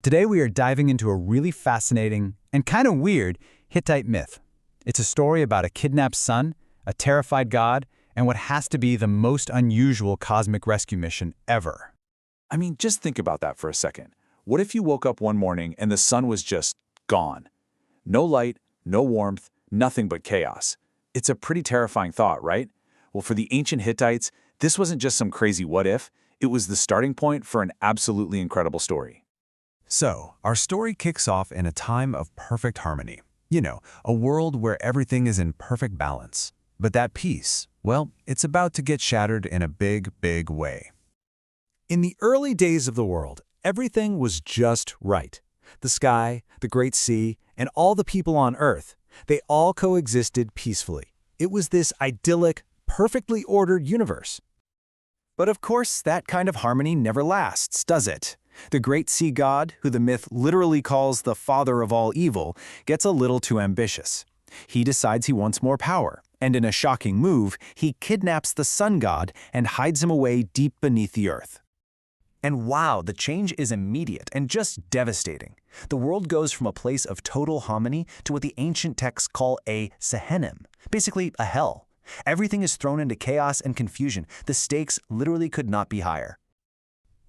Today we are diving into a really fascinating and kind of weird Hittite myth. It's a story about a kidnapped son, a terrified god, and what has to be the most unusual cosmic rescue mission ever. I mean, just think about that for a second. What if you woke up one morning and the sun was just gone? No light, no warmth, nothing but chaos. It's a pretty terrifying thought, right? Well, for the ancient Hittites, this wasn't just some crazy what if, it was the starting point for an absolutely incredible story. So, our story kicks off in a time of perfect harmony. You know, a world where everything is in perfect balance. But that peace, well, it's about to get shattered in a big, big way. In the early days of the world, everything was just right. The sky, the great sea, and all the people on Earth, they all coexisted peacefully. It was this idyllic, perfectly ordered universe. But of course, that kind of harmony never lasts, does it? The great sea god, who the myth literally calls the father of all evil, gets a little too ambitious. He decides he wants more power, and in a shocking move, he kidnaps the sun god and hides him away deep beneath the earth. And wow, the change is immediate and just devastating. The world goes from a place of total harmony to what the ancient texts call a Gehenna, basically a hell. Everything is thrown into chaos and confusion. The stakes literally could not be higher.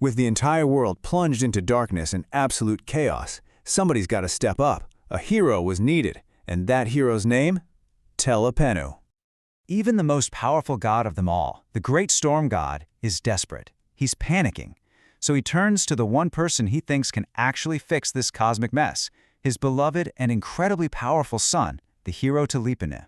With the entire world plunged into darkness and absolute chaos, somebody's got to step up. A hero was needed, and that hero's name? Telipinu. Even the most powerful god of them all, the great storm god, is desperate. He's panicking. So he turns to the one person he thinks can actually fix this cosmic mess, his beloved and incredibly powerful son, the hero Telipinu.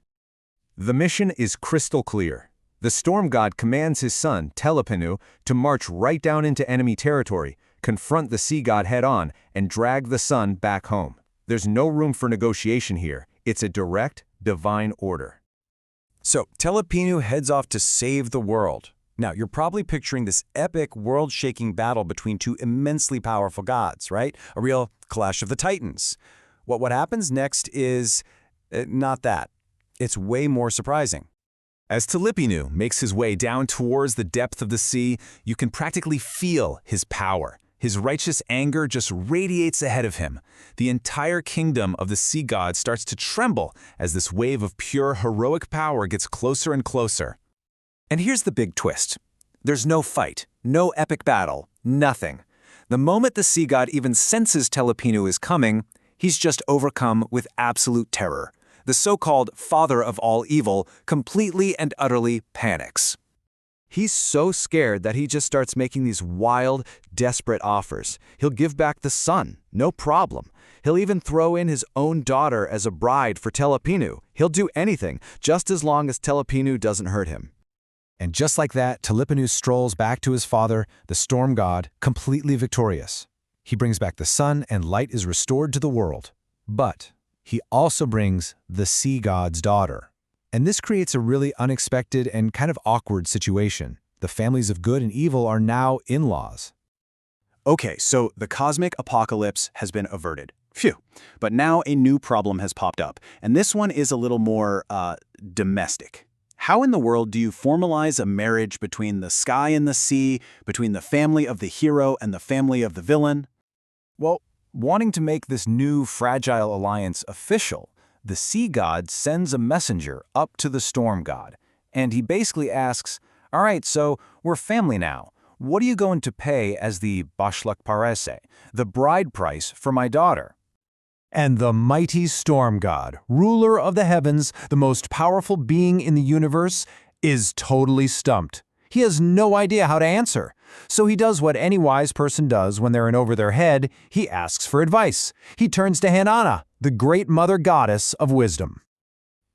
The mission is crystal clear. The storm god commands his son, Telipinu, to march right down into enemy territory, confront the sea god head-on, and drag the son back home. There's no room for negotiation here. It's a direct, divine order. So Telipinu heads off to save the world. Now, you're probably picturing this epic, world-shaking battle between two immensely powerful gods, right? A real clash of the titans. What happens next is not that. It's way more surprising. As Telipinu makes his way down towards the depth of the sea, you can practically feel his power. His righteous anger just radiates ahead of him. The entire kingdom of the sea god starts to tremble as this wave of pure, heroic power gets closer and closer. And here's the big twist. There's no fight, no epic battle, nothing. The moment the sea god even senses Telipinu is coming, he's just overcome with absolute terror. The so-called father of all evil completely and utterly panics. He's so scared that he just starts making these wild, desperate offers. He'll give back the son, no problem. He'll even throw in his own daughter as a bride for Telipinu. He'll do anything, just as long as Telipinu doesn't hurt him. And just like that, Telipinu strolls back to his father, the storm god, completely victorious. He brings back the sun and light is restored to the world. But he also brings the sea god's daughter. And this creates a really unexpected and kind of awkward situation. The families of good and evil are now in-laws. Okay, so the cosmic apocalypse has been averted. Phew. But now a new problem has popped up, and this one is a little more domestic. How in the world do you formalize a marriage between the sky and the sea, between the family of the hero and the family of the villain? Well, wanting to make this new fragile alliance official, the sea god sends a messenger up to the storm god, and he basically asks, all right, so we're family now. What are you going to pay as the bashlak parese, the bride price for my daughter? And the mighty storm god, ruler of the heavens, the most powerful being in the universe, is totally stumped. He has no idea how to answer. So he does what any wise person does when they're in over their head. He asks for advice. He turns to Inanna, the great mother goddess of wisdom.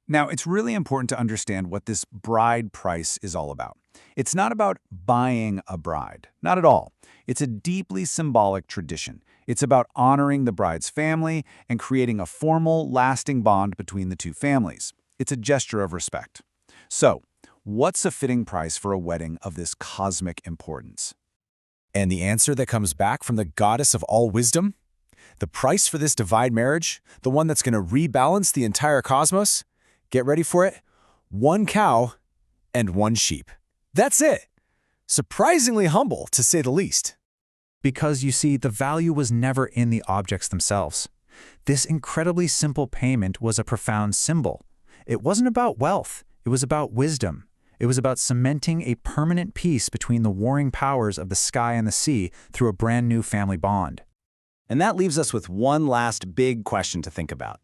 Now, it's really important to understand what this bride price is all about. It's not about buying a bride. Not at all. It's a deeply symbolic tradition. It's about honoring the bride's family and creating a formal, lasting bond between the two families. It's a gesture of respect. So, what's a fitting price for a wedding of this cosmic importance? And the answer that comes back from the goddess of all wisdom? The price for this divine marriage, the one that's going to rebalance the entire cosmos? Get ready for it. 1 cow and 1 sheep. That's it. Surprisingly humble, to say the least. Because, you see, the value was never in the objects themselves. This incredibly simple payment was a profound symbol. It wasn't about wealth, it was about wisdom. It was about cementing a permanent peace between the warring powers of the sky and the sea through a brand new family bond. And that leaves us with one last big question to think about.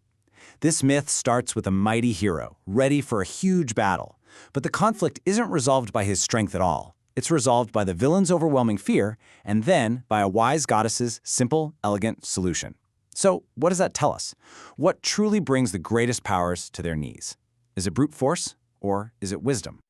This myth starts with a mighty hero, ready for a huge battle. But the conflict isn't resolved by his strength at all. It's resolved by the villain's overwhelming fear, and then by a wise goddess's simple, elegant solution. So, what does that tell us? What truly brings the greatest powers to their knees? Is it brute force, or is it wisdom?